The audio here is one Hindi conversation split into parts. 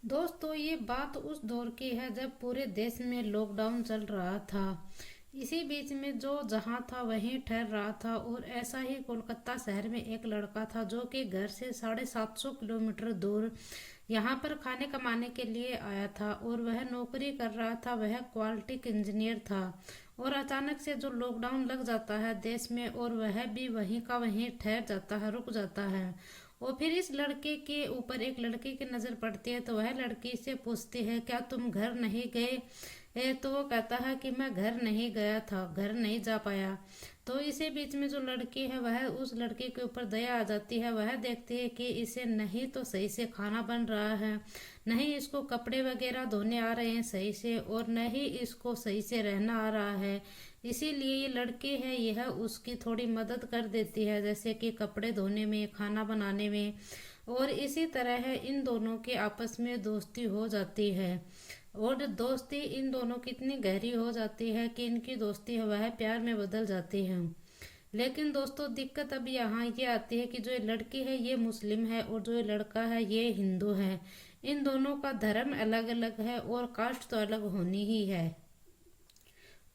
दोस्तों, ये बात उस दौर की है जब पूरे देश में लॉकडाउन चल रहा था। इसी बीच में जो जहां था वहीं ठहर रहा था, और ऐसा ही कोलकाता शहर में एक लड़का था जो कि घर से 750 किलोमीटर दूर यहाँ पर खाने कमाने के लिए आया था, और वह नौकरी कर रहा था। वह क्वालिटी इंजीनियर था, और अचानक से जो लॉकडाउन लग जाता है देश में, और वह भी वहीं का वहीं ठहर जाता है, रुक जाता है। और फिर इस लड़के के ऊपर एक लड़की की नज़र पड़ती है, तो वह लड़की से पूछती है, क्या तुम घर नहीं गए? तो वो कहता है कि मैं घर नहीं गया था, घर नहीं जा पाया। तो इसी बीच में जो लड़की है वह उस लड़के के ऊपर दया आ जाती है। वह देखती है कि इसे नहीं तो सही से खाना बन रहा है, नहीं इसको कपड़े वगैरह धोने आ रहे हैं सही से, और न ही इसको सही से रहना आ रहा है। इसीलिए ये लड़की है यह उसकी थोड़ी मदद कर देती है, जैसे कि कपड़े धोने में, खाना बनाने में। और इसी तरह है इन दोनों के आपस में दोस्ती हो जाती है, और दोस्ती इन दोनों की इतनी गहरी हो जाती है कि इनकी दोस्ती है वह प्यार में बदल जाती है। लेकिन दोस्तों, दिक्कत अब यहाँ ये आती है कि जो ये लड़की है ये मुस्लिम है, और जो ये लड़का है ये हिंदू है। इन दोनों का धर्म अलग अलग है, और कास्ट तो अलग होनी ही है।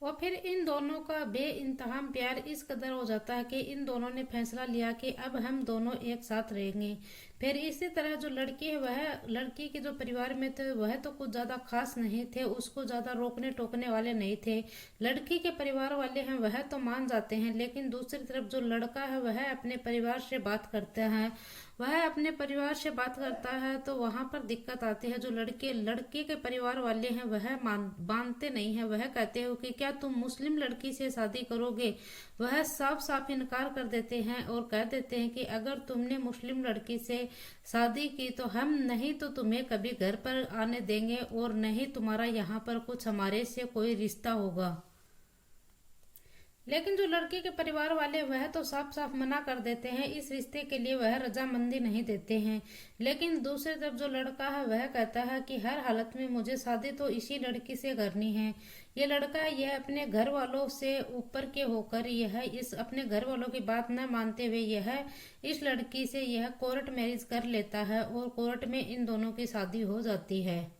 और फिर इन दोनों का बेइंतहा प्यार इस कदर हो जाता है कि इन दोनों ने फैसला लिया कि अब हम दोनों एक साथ रहेंगे। फिर इसी तरह जो लड़की है वह, लड़की के जो परिवार में थे वह तो कुछ ज़्यादा खास नहीं थे, उसको ज़्यादा रोकने टोकने वाले नहीं थे। लड़की के परिवार वाले हैं वह तो मान जाते हैं, लेकिन दूसरी तरफ जो लड़का है वह अपने परिवार से बात करता है। वह अपने परिवार से बात करता है तो वहां पर दिक्कत आती है। जो लड़के के परिवार वाले हैं वह मानते नहीं है। वह कहते हो कि क्या तुम मुस्लिम लड़की से शादी करोगे? वह साफ साफ इनकार कर देते हैं, और कह देते हैं कि अगर तुमने मुस्लिम लड़की से शादी की तो हम नहीं तो तुम्हें कभी घर पर आने देंगे, और नहीं तुम्हारा यहाँ पर कुछ हमारे से कोई रिश्ता होगा। लेकिन जो लड़के के परिवार वाले वह तो साफ साफ मना कर देते हैं, इस रिश्ते के लिए वह रजामंदी नहीं देते हैं। लेकिन दूसरी तरफ जो लड़का है वह कहता है कि हर हालत में मुझे शादी तो इसी लड़की से करनी है। ये लड़का है यह अपने घर वालों से ऊपर के होकर यह इस अपने घर वालों की बात न मानते हुए यह इस लड़की से यह कोर्ट मैरिज कर लेता है, और कोर्ट में इन दोनों की शादी हो जाती है।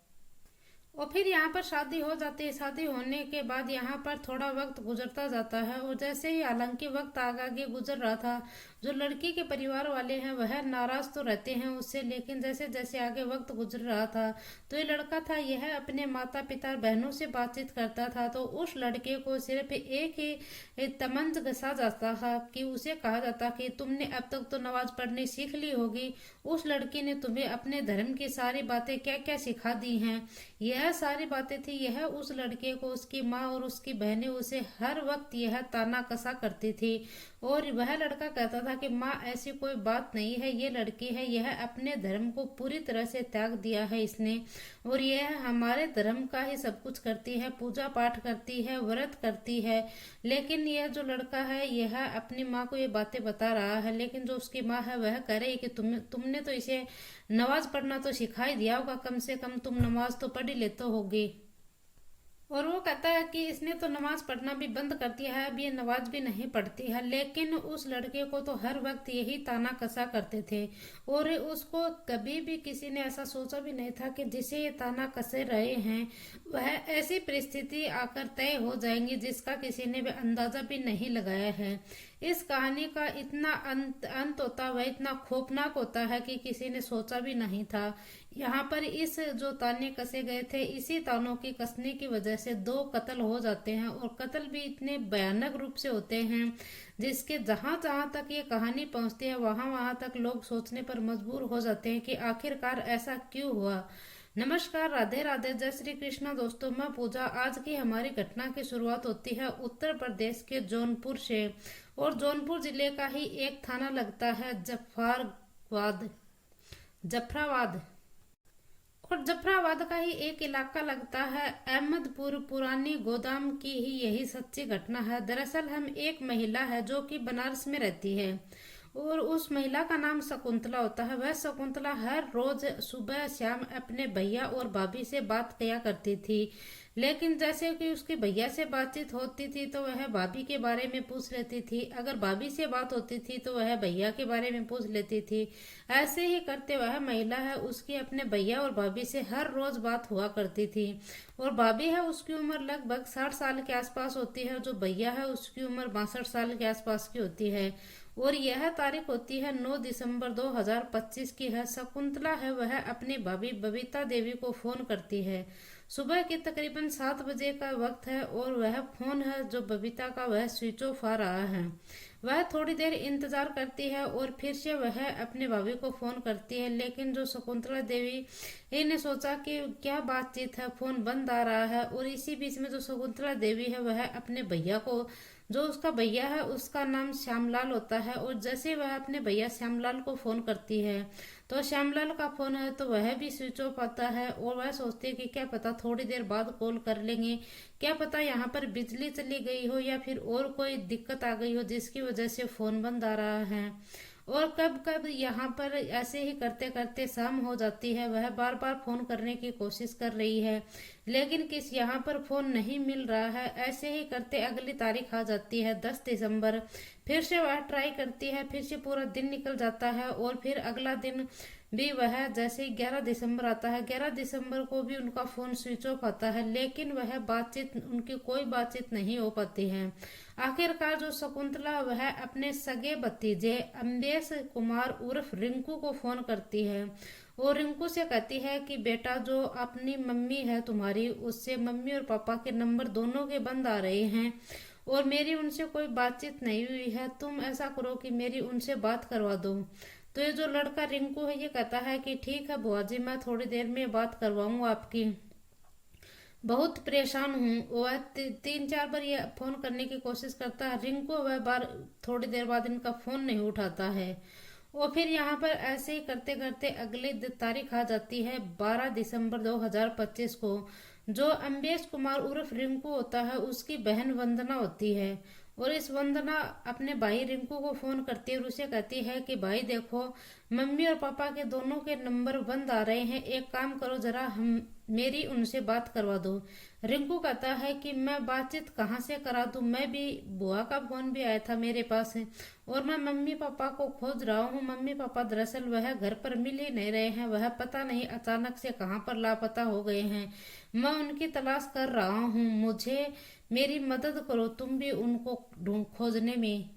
और फिर यहाँ पर शादी हो जाती है। शादी होने के बाद यहाँ पर थोड़ा वक्त गुजरता जाता है, और जैसे ही हालांकि वक्त आगे आगे गुजर रहा था, जो लड़की के परिवार वाले हैं वह नाराज तो रहते हैं उससे, लेकिन जैसे जैसे आगे वक्त गुजर रहा था तो ये लड़का था यह अपने माता पिता बहनों से बातचीत करता था। तो उस लड़के को सिर्फ एक ही तमंज घसा जाता था कि उसे कहा जाता कि तुमने अब तक तो नमाज पढ़नी सीख ली होगी, उस लड़की ने तुम्हें अपने धर्म की सारी बातें क्या क्या सिखा दी हैं। यह सारी बातें थी। यह उस लड़के को उसकी माँ और उसकी बहनें उसे हर वक्त यह ताना कसा करती थी, और वह लड़का कहता था कि माँ ऐसी कोई बात नहीं है, ये लड़की है यह अपने धर्म को पूरी तरह से त्याग दिया है इसने, और यह हमारे धर्म का ही सब कुछ करती है, पूजा पाठ करती है, व्रत करती है। लेकिन यह जो लड़का है यह अपनी माँ को ये बातें बता रहा है, लेकिन जो उसकी माँ है वह कह रही कि तुमने तो इसे नमाज पढ़ना तो सिखा ही दिया होगा, कम से कम तुम नमाज तो पढ़ ही लेते होगे। और वो कहता है कि इसने तो नमाज पढ़ना भी बंद कर दिया है, अब ये नमाज भी नहीं पढ़ती है। लेकिन उस लड़के को तो हर वक्त यही ताना कसा करते थे, और उसको कभी भी किसी ने ऐसा सोचा भी नहीं था कि जिसे ये ताना कसे रहे हैं वह ऐसी परिस्थिति आकर तय हो जाएंगी जिसका किसी ने भी अंदाजा भी नहीं लगाया है। इस कहानी का इतना अंत होता हुआ इतना खौफनाक होता है कि किसी ने सोचा भी नहीं था। यहाँ पर इस जो ताने कसे गए थे, इसी तानों की कसने की वजह से दो कत्ल हो जाते हैं, और कत्ल भी इतने भयानक रूप से होते हैं जिसके जहां जहां तक ये कहानी पहुंचती है वहां वहां तक लोग सोचने पर मजबूर हो जाते हैं कि आखिरकार ऐसा क्यों हुआ। नमस्कार, राधे राधे, जय श्री कृष्णा। दोस्तों, मैं पूजा। आज की हमारी घटना की शुरुआत होती है उत्तर प्रदेश के जौनपुर से, और जौनपुर जिले का ही एक थाना लगता है जफराबाद, और जफराबाद का ही एक इलाका लगता है अहमदपुर। पुरानी गोदाम की ही यही सच्ची घटना है। दरअसल हम एक महिला है जो कि बनारस में रहती है, और उस महिला का नाम शकुंतला होता है। वह शकुंतला हर रोज सुबह शाम अपने भैया और भाभी से बात किया करती थी। लेकिन जैसे कि उसके भैया से बातचीत होती थी तो वह भाभी के बारे में पूछ लेती थी, अगर भाभी से बात होती थी तो वह भैया के बारे में पूछ लेती थी। ऐसे ही करते वह महिला है उसकी अपने भैया और भाभी से हर रोज बात हुआ करती थी। और भाभी है उसकी उम्र लगभग 60 साल के आसपास होती है, जो भैया है उसकी उम्र 62 साल के आसपास की होती है। और यह तारीख होती है 9 दिसंबर 2025 की है। शकुंतला है वह अपनी भाभी बबीता देवी को फोन करती है। सुबह के तकरीबन 7 बजे का वक्त है और वह फोन है जो बबीता का वह स्विच ऑफ आ रहा है। वह थोड़ी देर इंतजार करती है और फिर से वह अपने भाभी को फोन करती है, लेकिन जो शकुंतला देवी ने सोचा कि क्या बातचीत है, फोन बंद आ रहा है। और इसी बीच में जो शकुंतला देवी है वह अपने भैया को, जो उसका भैया है उसका नाम श्यामलाल होता है, और जैसे वह अपने भैया श्यामलाल को फोन करती है तो श्यामलाल का फोन है तो वह भी स्विच ऑफ आता है। और वह सोचती है कि क्या पता थोड़ी देर बाद कॉल कर लेंगे, क्या पता यहाँ पर बिजली चली गई हो या फिर और कोई दिक्कत आ गई हो जिसकी वजह से फोन बंद आ रहा है। और कब कब यहाँ पर ऐसे ही करते करते शाम हो जाती है। वह बार बार फोन करने की कोशिश कर रही है लेकिन किस यहाँ पर फोन नहीं मिल रहा है। ऐसे ही करते अगली तारीख आ जाती है 10 दिसंबर। फिर से वह ट्राई करती है, फिर से पूरा दिन निकल जाता है और फिर अगला दिन भी वह जैसे ही 11 दिसंबर आता है, 11 दिसंबर को भी उनका फोन स्विच ऑफ आता है, लेकिन वह बातचीत उनकी कोई बातचीत नहीं हो पाती है। आखिरकार जो शकुंतला वह अपने सगे भतीजे अम्बेश कुमार उर्फ रिंकू को फोन करती है और रिंकू से कहती है कि बेटा जो अपनी मम्मी है तुम्हारी, उससे मम्मी और पापा के नंबर दोनों के बंद आ रहे हैं और मेरी उनसे कोई बातचीत नहीं हुई है, तुम ऐसा करो कि मेरी उनसे बात करवा दो। तो ये जो लड़का रिंकू है ये कहता है कि ठीक है बुआ जी, मैं थोड़ी देर में बात करवाऊंगा आपकी, बहुत परेशान हूँ। वह 3-4 बार ये फोन करने की कोशिश करता है, रिंकू वह बार थोड़ी देर बाद इनका फोन नहीं उठाता है। और फिर यहाँ पर ऐसे ही करते करते अगली तारीख आ जाती है 12 दिसंबर 2025 को। जो अम्बेश कुमार उर्फ रिंकू होता है उसकी बहन वंदना होती है और इस वंदना अपने भाई रिंकू को फोन करती है और उसे कहती है कि भाई देखो मम्मी और पापा के दोनों के नंबर बंद आ रहे हैं, एक काम करो जरा हम मेरी उनसे बात करवा दो। रिंकू कहता है कि मैं बातचीत कहाँ से करा दूं, मैं भी बुआ का फोन भी आया था मेरे पास है और मैं मम्मी पापा को खोज रहा हूँ। मम्मी पापा दरअसल वह घर पर मिल ही नहीं रहे हैं, वह पता नहीं अचानक से कहाँ पर लापता हो गए हैं, मैं उनकी तलाश कर रहा हूँ, मुझे मेरी मदद करो तुम भी उनको ढूंढ खोजने में।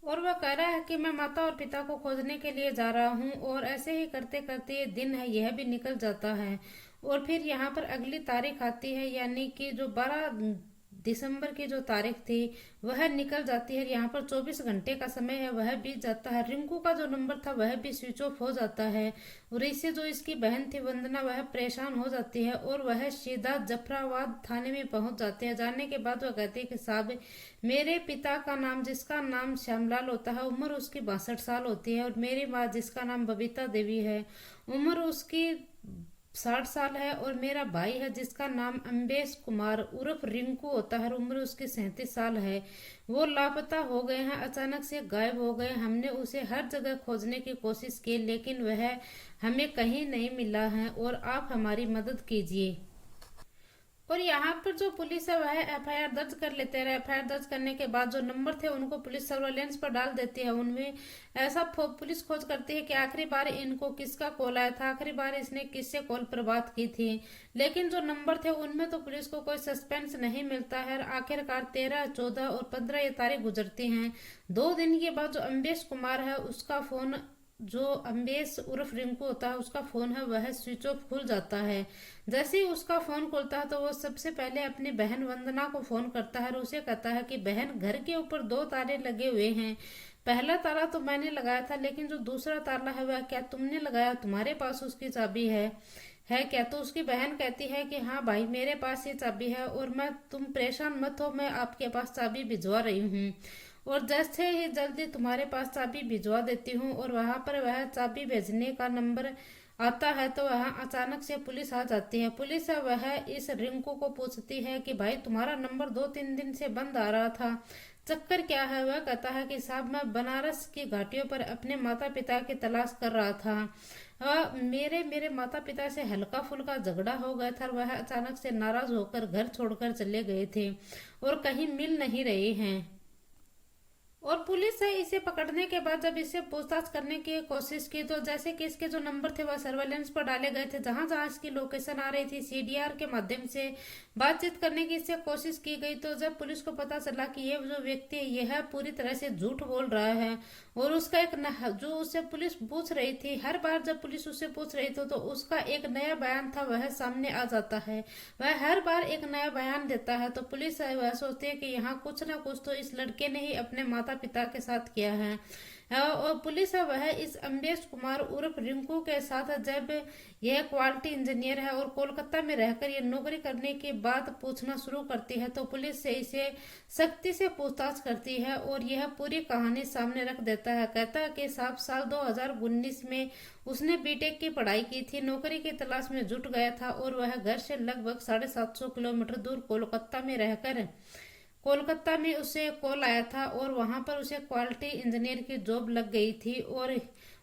और वह कह रहा है कि मैं माता और पिता को खोजने के लिए जा रहा हूँ। और ऐसे ही करते करते ये दिन है यह भी निकल जाता है। और फिर यहाँ पर अगली तारीख आती है, यानी कि जो 12 दिसंबर की जो तारीख थी वह निकल जाती है। यहाँ पर 24 घंटे का समय है वह बीत जाता है। रिंकू का जो नंबर था वह भी स्विच ऑफ हो जाता है और इससे जो इसकी बहन थी वंदना वह परेशान हो जाती है और वह सीधा जफराबाद थाने में पहुंच जाते हैं। जाने के बाद वह कहती है कि साहब मेरे पिता का नाम, जिसका नाम श्यामलाल होता है, उम्र उसकी 62 साल होती है और मेरी माँ जिसका नाम बबीता देवी है, उम्र उसकी 60 साल है और मेरा भाई है जिसका नाम अम्बेश कुमार उर्फ रिंकू होता है, उम्र उसकी 37 साल है, वो लापता हो गए हैं, अचानक से गायब हो गए। हमने उसे हर जगह खोजने की कोशिश की लेकिन वह हमें कहीं नहीं मिला है और आप हमारी मदद कीजिए। और यहाँ पर जो पुलिस है वह एफआईआर दर्ज कर लेते हैं। एफआईआर दर्ज करने के बाद जो नंबर थे उनको पुलिस सर्वेलेंस पर डाल देती है। उनमें ऐसा पुलिस खोज करती है कि आखिरी बार इनको किसका कॉल आया था, आखिरी बार इसने किससे कॉल पर बात की थी। लेकिन जो नंबर थे उनमें तो पुलिस को कोई सस्पेंस नहीं मिलता है। आखिरकार 13, 14 और 15 ये तारीख गुजरती हैं। 2 दिन के बाद जो अम्बेश कुमार है उसका फोन, जो अम्बेश उर्फ रिंकू होता है उसका फोन है वह स्विच ऑफ खुल जाता है। जैसे ही उसका फोन खुलता है तो वो सबसे पहले अपनी बहन वंदना को फोन करता है और उसे कहता है कि बहन घर के ऊपर 2 ताले लगे हुए हैं, पहला ताला तो मैंने लगाया था लेकिन जो दूसरा ताला है वह क्या तुमने लगाया, तुम्हारे पास उसकी चाबी है क्या। तो उसकी बहन कहती है कि हाँ भाई मेरे पास ये चाबी है और मैं, तुम परेशान मत हो, मैं आपके पास चाबी भिजवा रही हूँ और जैसे ही जल्दी तुम्हारे पास चाबी भिजवा देती हूँ। और वहां पर वह चाबी भेजने का नंबर आता है तो वहां अचानक से पुलिस आ जाती है। पुलिस वह इस रिंकू को पूछती है कि भाई तुम्हारा नंबर 2-3 दिन से बंद आ रहा था, चक्कर क्या है? वह कहता है कि साहब मैं बनारस की घाटियों पर अपने माता पिता की तलाश कर रहा था। मेरे मेरे माता पिता से हल्का फुल्का झगड़ा हो गया था और वह अचानक से नाराज होकर घर छोड़कर चले गए थे और कहीं मिल नहीं रहे हैं। और पुलिस है इसे पकड़ने के बाद जब इससे पूछताछ करने की कोशिश की तो जैसे कि इसके जो नंबर थे वह सर्वेलेंस पर डाले गए थे, जहां जहां इसकी लोकेशन आ रही थी सीडीआर के माध्यम से बातचीत करने की इससे कोशिश की गई। तो जब पुलिस को पता चला कि ये जो व्यक्ति है यह पूरी तरह से झूठ बोल रहा है और उसका जो उससे पुलिस पूछ रही थी, हर बार जब पुलिस उससे पूछ रही थी तो उसका एक नया बयान था वह सामने आ जाता है। वह हर बार एक नया बयान देता है। तो पुलिस वह सोचती है कि यहाँ कुछ ना कुछ तो इस लड़के ने ही अपने माता पिता के साथ किया है। और पुलिस है वह इस अम्बेश कुमार उर्फ रिंकू के साथ जब यह क्वालिटी इंजीनियर है और कोलकाता में रहकर यह नौकरी करने के बाद पूछना शुरू करती है तो पुलिस से इसे सख्ती से पूछताछ करती है और यह पूरी कहानी सामने रख देता है। कहता है कि साहब साल 2019 में उसने बीटेक की पढ़ाई की थी, नौकरी की तलाश में जुट गया था और वह घर से लगभग 750 किलोमीटर दूर कोलकाता में उसे कॉल आया था और वहां पर उसे क्वालिटी इंजीनियर की जॉब लग गई थी और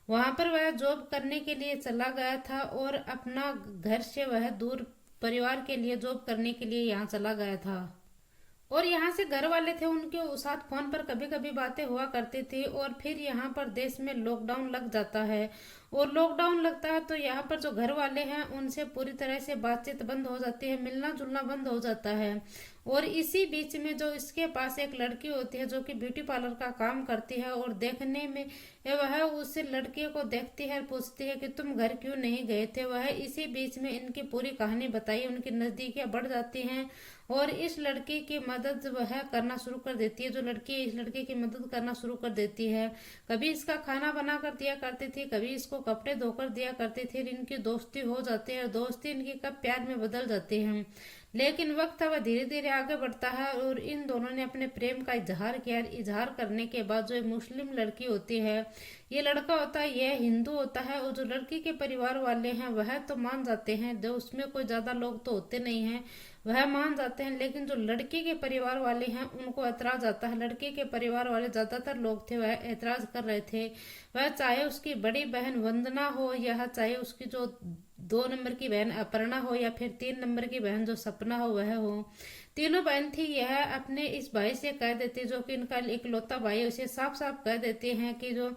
वहां पर वह जॉब करने के लिए चला गया था और अपना घर से वह दूर परिवार के लिए जॉब करने के लिए यहाँ चला गया था। और यहाँ से घर वाले थे उनके साथ फोन पर कभी कभी बातें हुआ करती थी। और फिर यहाँ पर देश में लॉकडाउन लग जाता है और लॉकडाउन लगता है तो यहाँ पर जो घर वाले हैं उनसे पूरी तरह से बातचीत बंद हो जाती है, मिलना जुलना बंद हो जाता है। और इसी बीच में जो इसके पास एक लड़की होती है जो कि ब्यूटी पार्लर का काम करती है और देखने में वह उस लड़के को देखती है और पूछती है कि तुम घर क्यों नहीं गए थे। वह इसी बीच में इनकी पूरी कहानी बताई, उनकी नजदीकियां बढ़ जाती हैं और इस लड़की की मदद वह करना शुरू कर देती है। जो लड़की इस लड़के की मदद करना शुरू कर देती है, कभी इसका खाना बना कर दिया करती थी, कभी इसको कपड़े धोकर दिया करती थी। इनकी दोस्ती हो जाती है और दोस्ती इनकी कब प्यार में बदल जाती है। लेकिन वक्त वह धीरे धीरे आगे बढ़ता है और इन दोनों ने अपने प्रेम का इजहार किया। इजहार करने के बाद जो मुस्लिम लड़की होती है, ये लड़का होता है, यह हिंदू होता है और जो लड़की के परिवार वाले हैं वह तो मान जाते हैं, जो उसमें कोई ज्यादा लोग तो होते नहीं हैं, वह मान जाते हैं। लेकिन जो लड़की के परिवार वाले हैं उनको ऐतराज आता है। लड़के के परिवार वाले ज्यादातर लोग थे वह ऐतराज कर रहे थे। वह चाहे उसकी बड़ी बहन वंदना हो या चाहे उसकी जो 2 नंबर की बहन अपर्णा हो या फिर 3 नंबर की बहन जो सपना हो वह हो, तीनों बहन थी। यह अपने इस भाई से कह देती, जो कि इनका इकलौता भाई है, उसे साफ साफ कह देते हैं कि जो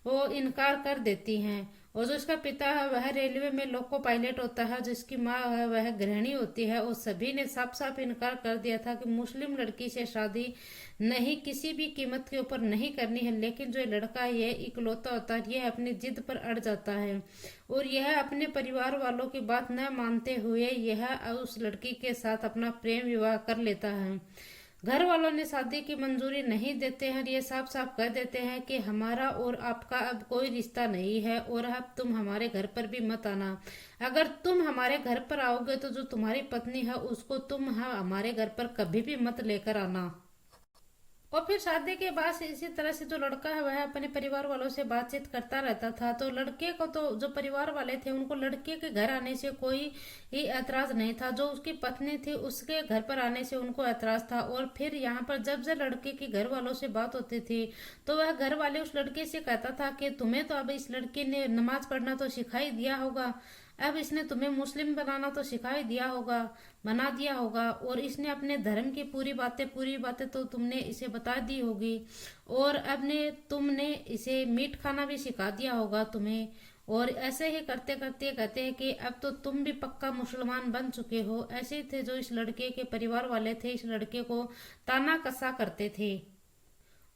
वो इनकार कर देती हैं। और जो इसका पिता है वह रेलवे में लोको पायलट होता है, जिसकी माँ है वह गृहिणी होती है। और सभी ने साफ साफ इनकार कर दिया था कि मुस्लिम लड़की से शादी नहीं, किसी भी कीमत के ऊपर नहीं करनी है। लेकिन जो लड़का है यह इकलौता होता है, यह अपनी जिद पर अड़ जाता है और यह अपने परिवार वालों की बात न मानते हुए यह उस लड़की के साथ अपना प्रेम विवाह कर लेता है। घर वालों ने शादी की मंजूरी नहीं देते हैं, ये साफ साफ कह देते हैं कि हमारा और आपका अब कोई रिश्ता नहीं है और अब तुम हमारे घर पर भी मत आना। अगर तुम हमारे घर पर आओगे तो जो तुम्हारी पत्नी है उसको तुम हमारे घर पर कभी भी मत लेकर आना। और फिर शादी के बाद इसी तरह से जो लड़का है वह अपने परिवार वालों से बातचीत करता रहता था। तो लड़के को तो जो परिवार वाले थे उनको लड़के के घर आने से कोई ही ऐतराज नहीं था, जो उसकी पत्नी थी उसके घर पर आने से उनको ऐतराज था। और फिर यहाँ पर जब जब लड़के के घर वालों से बात होती थी तो वह घर वाले उस लड़के से कहता था कि तुम्हें तो अब इस लड़की ने नमाज पढ़ना तो सिखाई दिया होगा, अब इसने तुम्हें मुस्लिम बनाना तो सिखाई दिया होगा, बना दिया होगा, और इसने अपने धर्म की पूरी बातें तो तुमने इसे बता दी होगी और अब ने तुमने इसे मीट खाना भी सिखा दिया होगा तुम्हें। और ऐसे ही करते करते कहते हैं कि अब तो तुम भी पक्का मुसलमान बन चुके हो। ऐसे थे जो इस लड़के के परिवार वाले थे, इस लड़के को ताना कसा करते थे।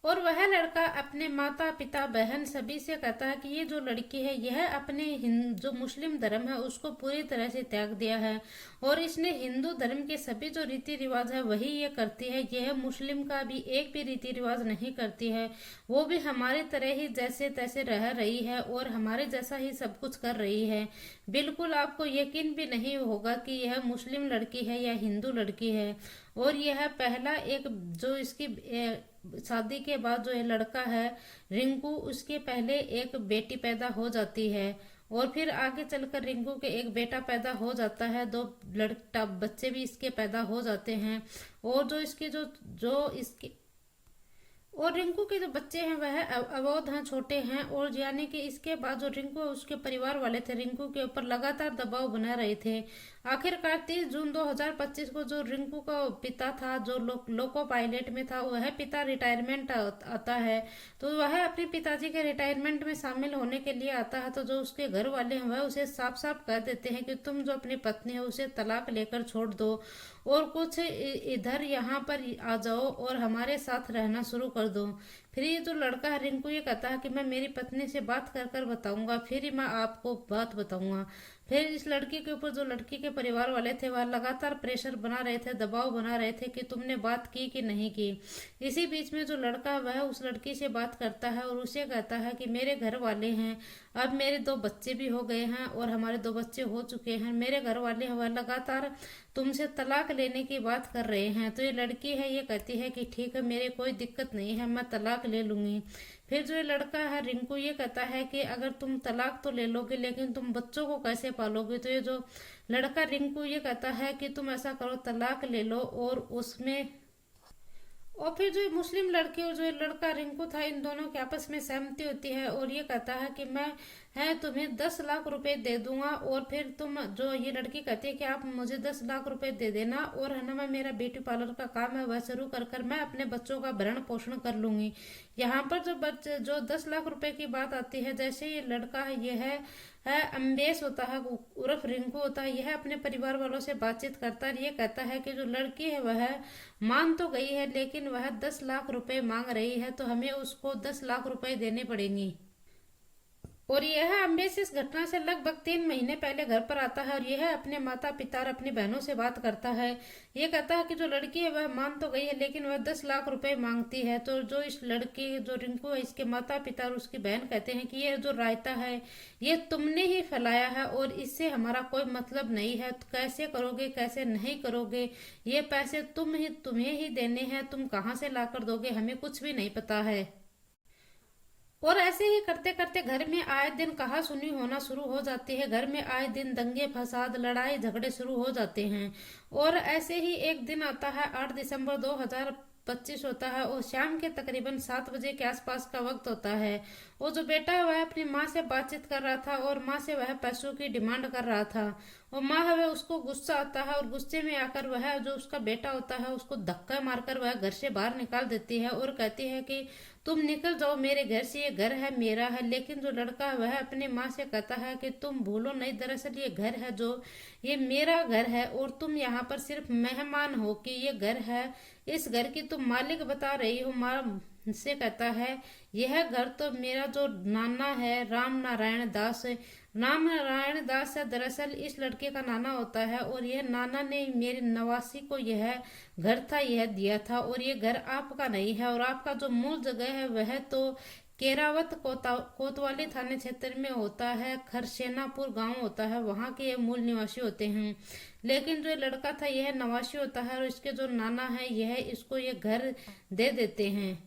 और वह लड़का अपने माता पिता बहन सभी से कहता है कि ये जो लड़की है यह अपने जो मुस्लिम धर्म है उसको पूरी तरह से त्याग दिया है और इसने हिंदू धर्म के सभी जो रीति रिवाज है वही ये करती है। यह मुस्लिम का भी एक भी रीति रिवाज नहीं करती है, वो भी हमारे तरह ही जैसे तैसे रह रही है और हमारे जैसा ही सब कुछ कर रही है। बिल्कुल आपको यकीन भी नहीं होगा कि यह मुस्लिम लड़की है या हिंदू लड़की है। और यह पहला एक जो इसकी शादी के बाद जो ये लड़का है रिंकू, उसके पहले एक बेटी पैदा हो जाती है और फिर आगे चलकर रिंकू के एक बेटा पैदा हो जाता है, 2 बच्चे भी इसके पैदा हो जाते हैं। और जो इसके जो जो इसके और रिंकू के जो बच्चे हैं वह अबोध हैं, छोटे हैं। और यानी कि इसके बाद जो रिंकू और उसके परिवार वाले थे रिंकू के ऊपर लगातार दबाव बना रहे थे। आखिरकार 30 जून 2025 को जो रिंकू का पिता था, जो लोको पायलट में था, वह पिता रिटायरमेंट आता है। तो वह अपने पिताजी के रिटायरमेंट में शामिल होने के लिए आता है। तो जो उसके घर वाले हैं वह उसे साफ साफ कह देते हैं कि तुम जो अपनी पत्नी है उसे तलाक लेकर छोड़ दो और कुछ इधर यहाँ पर आ जाओ और हमारे साथ रहना शुरू कर दो। फिर ये जो लड़का है रिंकू ये कहता है कि मैं मेरी पत्नी से बात कर कर बताऊंगा, फिर ही मैं आपको बात बताऊंगा। फिर इस लड़की के ऊपर जो लड़की के परिवार वाले थे वह लगातार प्रेशर बना रहे थे, दबाव बना रहे थे कि तुमने बात की कि नहीं की। इसी बीच में जो लड़का है वह उस लड़की से बात करता है और उसे कहता है कि मेरे घर वाले हैं, अब मेरे 2 बच्चे भी हो गए हैं और हमारे 2 बच्चे हो चुके हैं, मेरे घर वाले हैं वह लगातार तुमसे तलाक लेने की बात कर रहे हैं। तो ये लड़की है ये कहती है कि ठीक है, मेरे कोई दिक्कत नहीं है, मैं तलाक ले लूंगी। फिर जो ये लड़का है रिंकू ये कहता है कि अगर तुम तलाक तो ले लोगे लेकिन तुम बच्चों को कैसे पालोगे। तो ये जो लड़का रिंकू ये कहता है कि तुम ऐसा करो, तलाक ले लो और उसमें। और फिर जो मुस्लिम लड़की और जो लड़का रिंकू था इन दोनों की आपस में सहमति होती है और ये कहता है कि मैं तुम्हें 10 लाख रुपए दे दूंगा। और फिर तुम जो ये लड़की कहती है कि आप मुझे 10 लाख रुपए दे देना और है ना, मैं मेरा ब्यूटी पार्लर का काम है वह शुरू कर कर मैं अपने बच्चों का भरण पोषण कर लूंगी। यहाँ पर जो बच्चे जो 10 लाख रुपए की बात आती है, जैसे ये लड़का है ये है अम्बेश होता है उर्फ रिंकू होता है, यह अपने परिवार वालों से बातचीत करता है। ये कहता है कि जो लड़की है वह मान तो गई है लेकिन वह 10 लाख रुपए मांग रही है, तो हमें उसको 10 लाख रुपए देने पड़ेंगे। और यह अम्बेश इस घटना से लगभग 3 महीने पहले घर पर आता है और यह अपने माता पिता और अपनी बहनों से बात करता है। ये कहता है कि जो लड़की है वह मान तो गई है लेकिन वह 10 लाख रुपए मांगती है। तो जो इस लड़की जो रिंकू है इसके माता पिता और उसकी बहन कहते हैं कि ये जो रायता है ये तुमने ही फैलाया है और इससे हमारा कोई मतलब नहीं है, तो कैसे करोगे कैसे नहीं करोगे, ये पैसे तुम्हें ही देने हैं, तुम कहाँ से ला कर दोगे, हमें कुछ भी नहीं पता है। और ऐसे ही करते करते घर में आए दिन कहा सुनी होना शुरू हो जाती है। घर में आए दिन दंगे फसाद लड़ाई झगड़े शुरू हो जाते हैं। और ऐसे ही एक दिन आता है 8 दिसंबर 2025 होता है और शाम के तकरीबन 7 बजे के आसपास का वक्त होता है। वो जो बेटा है वह अपनी माँ से बातचीत कर रहा था और माँ से वह पैसों की डिमांड कर रहा था। और माँ है वह उसको गुस्सा आता है और गुस्से में आकर वह जो उसका बेटा होता है उसको धक्का मारकर वह घर से बाहर निकाल देती है और कहती है कि तुम निकल जाओ मेरे घर से, ये घर है मेरा है। लेकिन जो लड़का है वह अपनी माँ से कहता है कि तुम भूलो नहीं, दरअसल ये घर है जो ये मेरा घर है और तुम यहाँ पर सिर्फ मेहमान हो कि ये घर है, इस घर की तुम मालिक बता रही हो। माँ से कहता है यह घर तो मेरा जो नाना है राम नारायण दास राम नारायण दास है, दरअसल इस लड़के का नाना होता है और यह नाना ने मेरे नवासी को यह घर था यह दिया था और ये घर आपका नहीं है। और आपका जो मूल जगह है वह तो केरावत कोतवाली थाने क्षेत्र में होता है, खरसेनापुर गांव होता है, वहां के ये मूल निवासी होते हैं। लेकिन जो लड़का था यह नवासी होता है और इसके जो नाना है यह इसको ये घर दे देते हैं।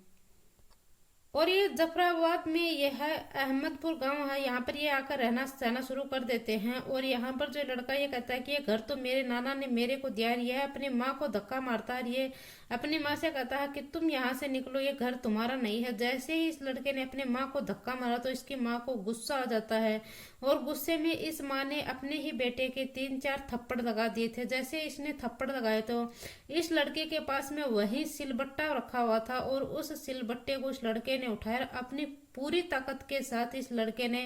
और ये जफराबाद में यह है अहमदपुर गांव है, यहाँ पर ये आकर रहना सहना शुरू कर देते हैं। और यहाँ पर जो लड़का ये कहता है कि ये घर तो मेरे नाना ने मेरे को दिया, यह अपनी माँ को धक्का मारता है। ये अपनी माँ से कहता है कि तुम यहाँ से निकलो, ये घर तुम्हारा नहीं है। जैसे ही इस लड़के ने अपनी माँ को धक्का मारा तो इसकी माँ को गुस्सा आ जाता है और गुस्से में इस माँ ने अपने ही बेटे के 3-4 थप्पड़ लगा दिए थे। जैसे इसने थप्पड़ लगाए तो इस लड़के के पास में वही सिलबट्टा रखा हुआ था और उस सिलबट्टे को उस लड़के ने उठाया, अपनी पूरी ताकत के साथ इस लड़के ने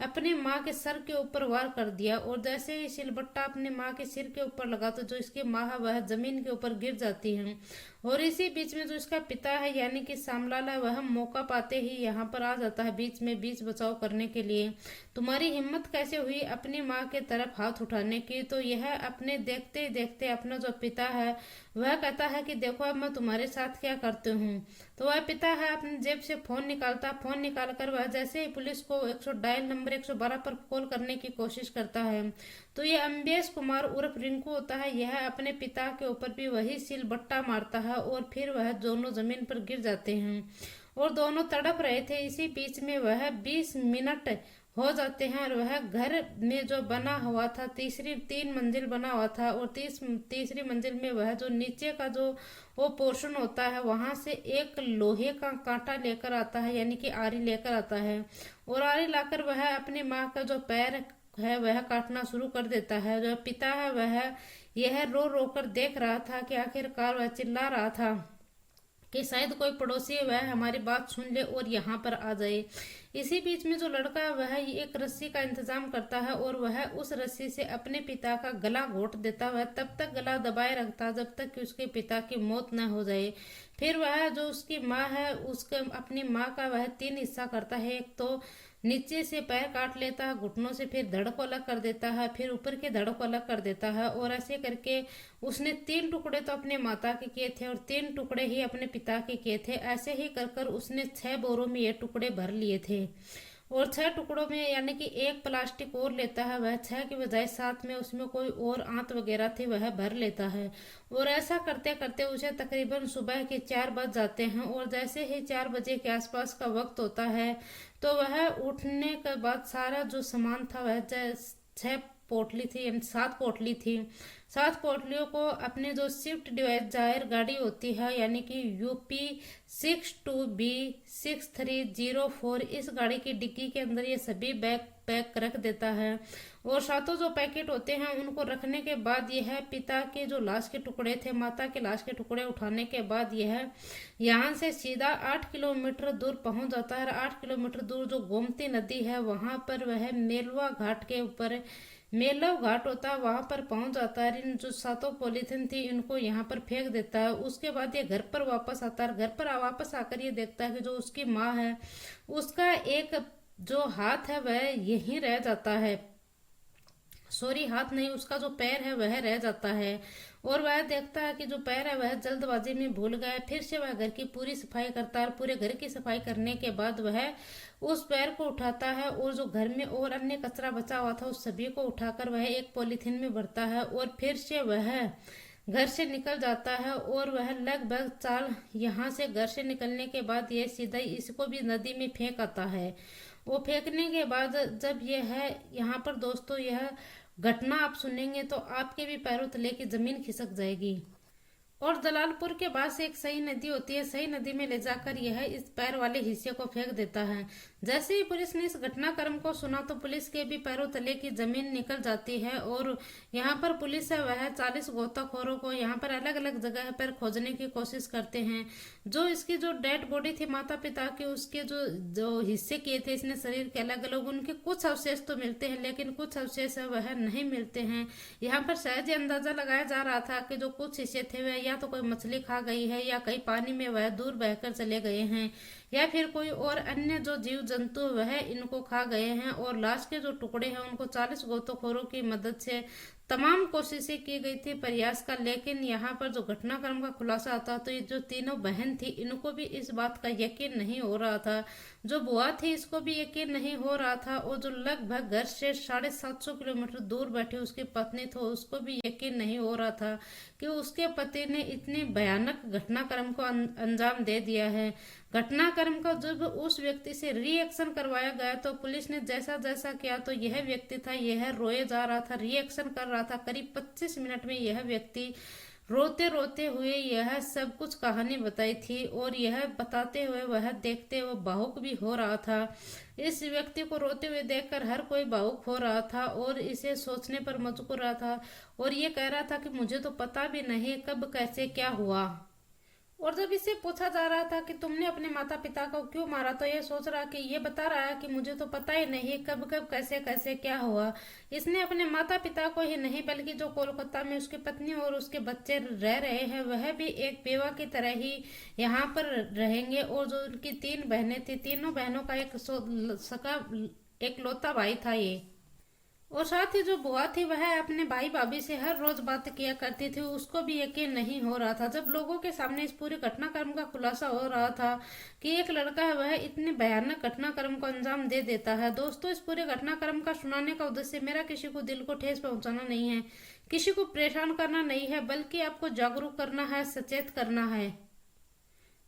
अपनी माँ के सर के ऊपर वार कर दिया। और जैसे ही सिलबट्टा अपनी माँ के सिर के ऊपर लगा तो जो इसकी माँ है वह जमीन के ऊपर गिर जाती है। और इसी बीच में जो इसका पिता है यानी कि श्यामलाल है वह मौका पाते ही यहाँ पर आ जाता है बीच में, बीच बचाव करने के लिए। तुम्हारी हिम्मत कैसे हुई अपनी माँ के तरफ हाथ उठाने की। तो यह अपने देखते देखते अपना जो पिता है वह कहता है कि देखो अब मैं तुम्हारे साथ क्या करते हूँ। तो वह पिता है अपनी जेब से फोन निकालता, फोन निकालकर वह जैसे ही पुलिस को 100 डायल नंबर 112 पर कॉल करने की कोशिश करता है तो ये अम्बेश कुमार उर्फ रिंकू होता है, यह अपने पिता के ऊपर भी वही सिलबट्टा मारता है और फिर वह दोनों जमीन पर गिर जाते हैं और दोनों तड़प रहे थे। इसी बीच में वह 20 मिनट हो जाते हैं और वह घर में जो बना हुआ था, तीसरी 3 मंजिल बना हुआ था, और तीसरी मंजिल में वह जो नीचे का जो वो पोर्शन होता है वहां से एक लोहे का कांटा लेकर आता है, यानी कि आरी लेकर आता है, और आरी लाकर वह अपनी माँ का जो पैर है वह काटना शुरू कर देता है। जो पिता है वह यह रो रो कर देख रहा था कि आखिरकार वह चिल्ला रहा था कि शायद कोई पड़ोसी वह हमारी बात सुन ले और यहाँ पर आ जाए। इसी बीच में जो लड़का है वह एक रस्सी का इंतजाम करता है और वह उस रस्सी से अपने पिता का गला घोट देता है। तब तक गला दबाए रखता जब तक कि उसके पिता की मौत न हो जाए। फिर वह जो उसकी माँ है उसके अपनी माँ का वह 3 हिस्सा करता है। एक तो नीचे से पैर काट लेता है घुटनों से, फिर धड़ को अलग कर देता है, फिर ऊपर के धड़ को अलग कर देता है, और ऐसे करके उसने 3 टुकड़े तो अपने माता के किए थे और 3 टुकड़े ही अपने पिता के किए थे। ऐसे ही कर कर उसने 6 बोरों में ये टुकड़े भर लिए थे, और 6 टुकड़ों में यानी कि एक प्लास्टिक और लेता है, वह 6 की बजाय 7 में उसमें कोई और आंत वगैरह थी वह भर लेता है। और ऐसा करते करते उसे तकरीबन सुबह के 4 बज जाते हैं, और जैसे ही 4 बजे के आसपास का वक्त होता है तो वह उठने के बाद सारा जो सामान था वह 6 पोटली थी यानी 7 पोटली थी, 7 पोटलियों को अपने जो स्विफ्ट डिजायर गाड़ी होती है यानी कि UP62B6304 इस गाड़ी की डिक्की के अंदर ये सभी बैग पैक रख देता है। और सातों जो पैकेट होते हैं उनको रखने के बाद यह पिता के जो लाश के टुकड़े थे, माता के लाश के टुकड़े उठाने के बाद यह यहाँ से सीधा 8 किलोमीटर दूर पहुंच जाता है। 8 किलोमीटर दूर जो गोमती नदी है वहां पर वह मेलवा घाट के ऊपर मेलव घाट होता है वहां पर पहुंच जाता है। इन जो 7 पॉलीथिन थी इनको यहाँ पर फेंक देता है। उसके बाद ये घर पर वापस आता है। घर पर वापस आकर ये देखता है कि जो उसकी माँ है उसका एक जो हाथ है वह यहीं रह जाता है, सॉरी हाथ नहीं, उसका जो पैर है वह रह जाता है। और वह देखता है कि जो पैर है वह जल्दबाजी में भूल गया है। फिर से वह घर की पूरी सफाई करता है। पूरे घर की सफाई करने के बाद वह उस पैर को उठाता है और जो घर में और अन्य कचरा बचा हुआ था उस सभी को उठाकर वह एक पॉलीथीन में भरता है और फिर से वह घर से निकल जाता है। और वह लगभग चाल यहाँ से घर से निकलने के बाद यह सीधा इसको भी नदी में फेंक आता है। वो फेंकने के बाद जब यह है यहाँ पर दोस्तों यह घटना आप सुनेंगे तो आपके भी पैरों तले की जमीन खिसक जाएगी। और जलालपुर के पास एक सही नदी होती है, सही नदी में ले जाकर यह इस पैर वाले हिस्से को फेंक देता है। जैसे ही पुलिस ने इस घटनाक्रम को सुना तो पुलिस के भी पैरों तले की जमीन निकल जाती है। और यहाँ पर पुलिस है वह 40 गोताखोरों को यहाँ पर अलग अलग जगह पर खोजने की कोशिश करते हैं। जो इसकी जो डेड बॉडी थी माता पिता की उसके जो जो हिस्से किए थे इसने शरीर के अलग अलग, उनके कुछ अवशेष तो मिलते हैं लेकिन कुछ अवशेष है वह नहीं मिलते हैं। यहाँ पर शायद ये अंदाजा लगाया जा रहा था कि जो कुछ हिस्से थे वह या तो कोई मछली खा गई है या कहीं पानी में वह दूर बहकर चले गए हैं या फिर कोई और अन्य जो जीव जंतु वह इनको खा गए हैं। और लाश के जो टुकड़े हैं उनको 40 गोताखोरों की मदद से तमाम कोशिशें की गई थी प्रयास का, लेकिन यहाँ पर जो घटनाक्रम का खुलासा आता तो ये जो तीनों बहन थी इनको भी इस बात का यकीन नहीं हो रहा था। जो बुआ थी इसको भी यकीन नहीं हो रहा था और जो लगभग घर से 750 किलोमीटर दूर बैठी उसकी पत्नी थी उसको भी यकीन नहीं हो रहा था कि उसके पति ने इतनी भयानक घटनाक्रम को अंजाम दे दिया है। घटनाक्रम का जब उस व्यक्ति से रिएक्शन करवाया गया तो पुलिस ने जैसा जैसा किया तो यह व्यक्ति था यह रोए जा रहा था, रिएक्शन कर रहा था। करीब 25 मिनट में यह व्यक्ति रोते रोते हुए यह सब कुछ कहानी बताई थी और यह बताते हुए वह देखते हुए भावुक भी हो रहा था। इस व्यक्ति को रोते हुए देखकर हर कोई भावुक हो रहा था और इसे सोचने पर मजबूर रहा था और ये कह रहा था कि मुझे तो पता भी नहीं कब कैसे क्या हुआ। और जब इससे पूछा जा रहा था कि तुमने अपने माता पिता को क्यों मारा तो ये सोच रहा कि ये बता रहा है कि मुझे तो पता ही नहीं कब कब कैसे कैसे क्या हुआ। इसने अपने माता पिता को ही नहीं बल्कि जो कोलकाता में उसकी पत्नी और उसके बच्चे रह रहे हैं वह भी एक बेवा की तरह ही यहाँ पर रहेंगे। और जो उनकी 3 बहनें थी तीनों बहनों का एक सका एक लौता भाई था ये। और साथ ही जो बुआ थी वह अपने भाई भाभी से हर रोज बात किया करती थी, उसको भी यकीन नहीं हो रहा था। जब लोगों के सामने इस पूरे घटनाक्रम का खुलासा हो रहा था कि एक लड़का है वह इतने भयानक घटनाक्रम को अंजाम दे देता है। दोस्तों इस पूरे घटनाक्रम का सुनाने का उद्देश्य मेरा किसी को दिल को ठेस पहुंचाना नहीं है, किसी को परेशान करना नहीं है, बल्कि आपको जागरूक करना है, सचेत करना है।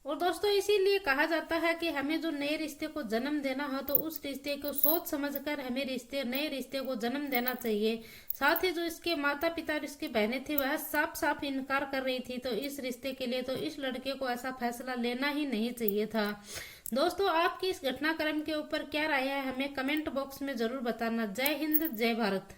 और दोस्तों इसीलिए कहा जाता है कि हमें जो नए रिश्ते को जन्म देना हो तो उस रिश्ते को सोच समझकर हमें नए रिश्ते को जन्म देना चाहिए। साथ ही जो इसके माता पिता और इसकी बहनें थी वह साफ साफ इनकार कर रही थी, तो इस रिश्ते के लिए तो इस लड़के को ऐसा फैसला लेना ही नहीं चाहिए था। दोस्तों आपकी इस घटनाक्रम के ऊपर क्या राय है, हमें कमेंट बॉक्स में जरूर बताना। जय हिंद, जय भारत।